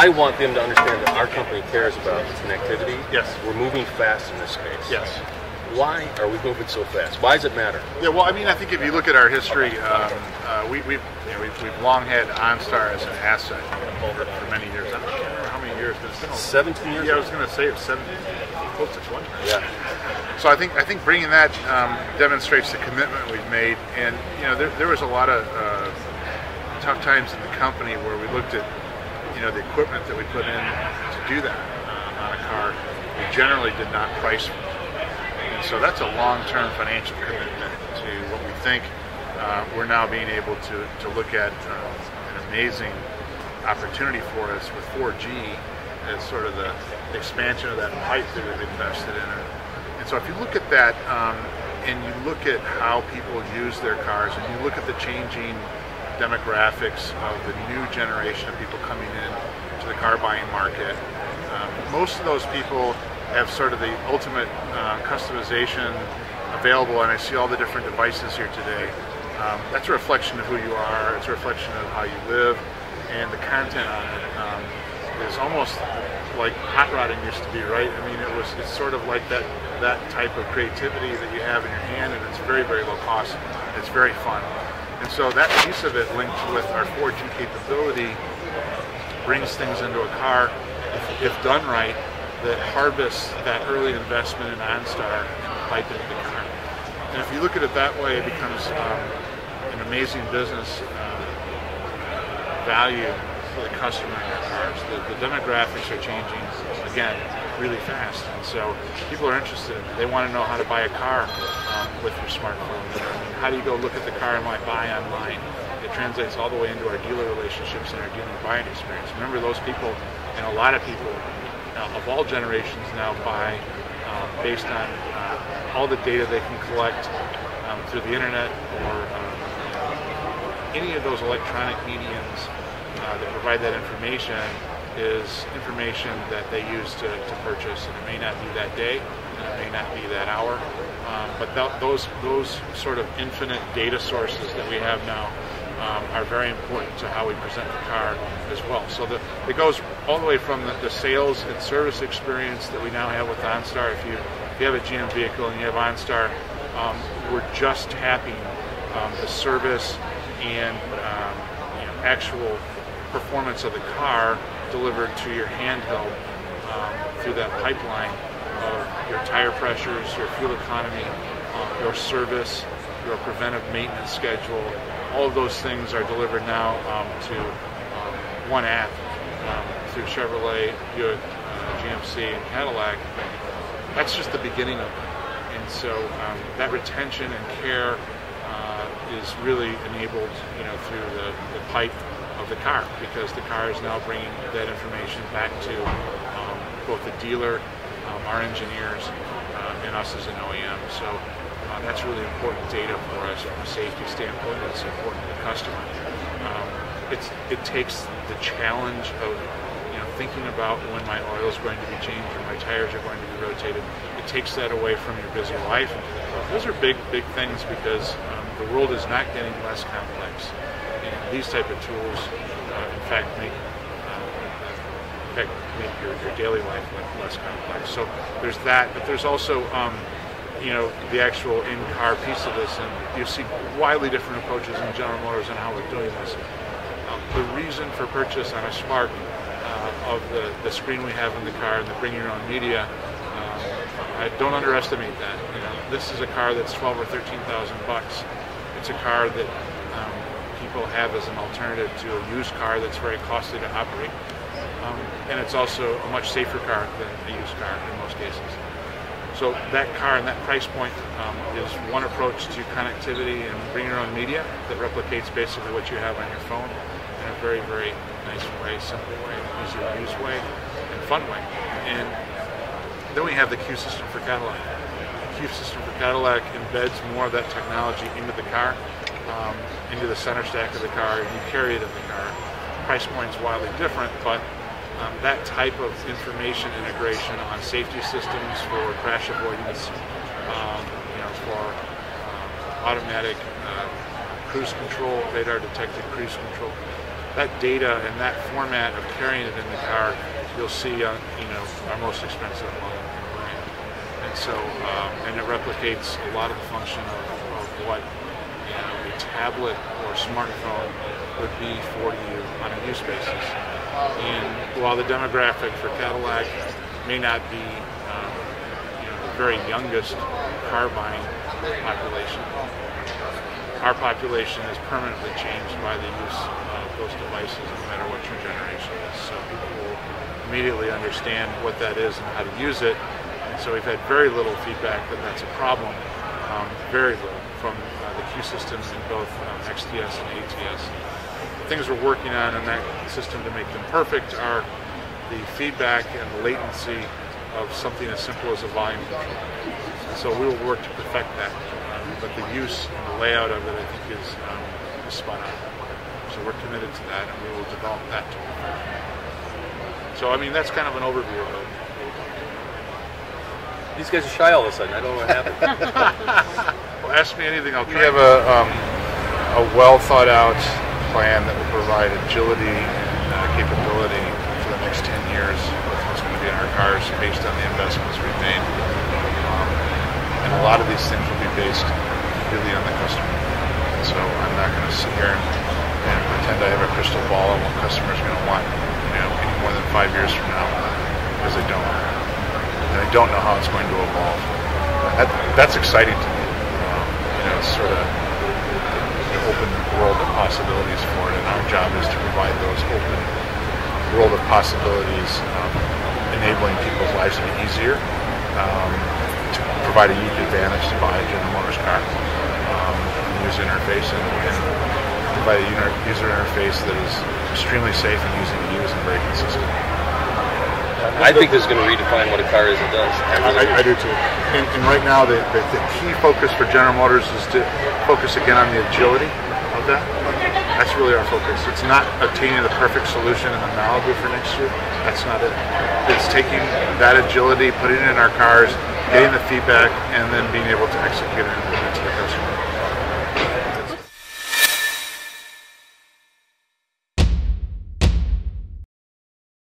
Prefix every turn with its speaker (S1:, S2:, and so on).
S1: I want them to understand that our company cares about connectivity.
S2: Yes.
S1: We're moving fast in this space.
S2: Yes.
S1: Why are we moving so fast? Why does it matter?
S2: Yeah, well, I mean, I think if you look at our history, we've long had OnStar as an asset for many years. I don't remember how many years, but it's been
S1: 17 years.
S2: Yeah, I was going to say it's 17, close to 20.
S1: Yeah.
S2: So I think bringing that demonstrates the commitment we've made, and there was a lot of tough times in the company where we looked at the equipment that we put in to do that on a car. We generally did not price for it. And so that's a long-term financial commitment to what we think we're now being able to look at an amazing opportunity for us with 4G as sort of the expansion of that pipe that we've invested in. And so if you look at that and you look at how people use their cars and you look at the changing demographics of the new generation of people coming in to the car buying market, most of those people have sort of the ultimate customization available, and I see all the different devices here today. That's a reflection of who you are, it's a reflection of how you live, and the content on it is almost like hot rodding used to be, right? I mean, it's sort of like that type of creativity that you have in your hand, and it's very, very low cost. It's very fun. And so that piece of it linked with our 4G capability brings things into a car, if done right, that harvests that early investment in OnStar and pipe into the car. And if you look at it that way, it becomes an amazing business value for the customer in their cars. The demographics are changing, again, really fast. And so people are interested in it. They want to know how to buy a car with your smartphone. How do you go look at the car and buy online? It translates all the way into our dealer relationships and our dealer buying experience. Remember, those people, and a lot of people of all generations now buy based on all the data they can collect through the internet or any of those electronic mediums that provide that information is information that they use to purchase, and it may not be that day, and it may not be that hour, but those sort of infinite data sources that we have now are very important to how we present the car as well. So it goes all the way from the sales and service experience that we now have with OnStar. If you have a GM vehicle and you have OnStar, we're just tapping the service and actual performance of the car delivered to your handheld through that pipeline of your tire pressures, your fuel economy, your service, your preventive maintenance schedule. All of those things are delivered now to one app through Chevrolet, Buick, GMC, and Cadillac. That's just the beginning of it. And so that retention and care is really enabled, through the pipe of the car, because the car is now bringing that information back to both the dealer, our engineers, and us as an OEM. So that's really important data for us from a safety standpoint. It's important to the customer. It takes the challenge of thinking about when my oil is going to be changed or my tires are going to be rotated. It takes that away from your busy life. Those are big things, because the world is not getting less complex. And these type of tools, in fact, make your daily life less complex. So there's that, but there's also the actual in-car piece of this, and you see widely different approaches in General Motors on how we're doing this. The reason for purchase on a Spark of the screen we have in the car and the bring your own media, I don't underestimate that. This is a car that's $12,000 or $13,000. It's a car that people have as an alternative to a used car that's very costly to operate, and it's also a much safer car than a used car in most cases. So that car and that price point is one approach to connectivity and bring your own media that replicates basically what you have on your phone in a very, very nice way, simple way, easy to use way, and fun way. And then we have the Q system for Cadillac. The Q system for Cadillac embeds more of that technology into the car, into the center stack of the car, and you carry it in the car. Price point's wildly different, but that type of information integration on safety systems for crash avoidance, for automatic cruise control, radar detected cruise control, that data and that format of carrying it in the car, you'll see on our most expensive model in brand. And so, and it replicates a lot of the function of what a tablet or smartphone would be for you on a use basis. And while the demographic for Cadillac may not be the very youngest car buying population, our population is permanently changed by the use of those devices, no matter what your generation is. So people will immediately understand what that is and how to use it. And so we've had very little feedback that that's a problem, very little, from the Q systems in both XTS and ATS. The things we're working on in that system to make them perfect are the feedback and the latency of something as simple as a volume control. And so we will work to perfect that. But the use and the layout of it, I think, is spot on. So we're committed to that, and we will develop that to perfect. So, I mean, that's kind of an overview of it.
S1: These guys are shy all of a sudden. I don't know what happened.
S2: Well, ask me anything. We have a well thought out plan that will provide agility and capability for the next 10 years. What's going to be in our cars based on the investments we've made. And a lot of these things will be based really on the customer. So I'm not going to sit here and pretend I have a crystal ball on what customers are going to want, any more than 5 years from now, because I don't. And I don't know how it's going to evolve. That's exciting to me. It's sort of the open world of possibilities for it, and our job is to provide those open world of possibilities, enabling people's lives to be easier. To provide a unique advantage to buy a General Motors car, user interface, and provide a user interface that is extremely safe and easy to use and very consistent.
S1: I think this is going to redefine what a car is and does.
S2: I do too. And right now, the key focus for General Motors is to focus again on the agility of that. That's really our focus. It's not obtaining the perfect solution in the Malibu for next year. That's not it. It's taking that agility, putting it in our cars, getting the feedback, and then being able to execute it in the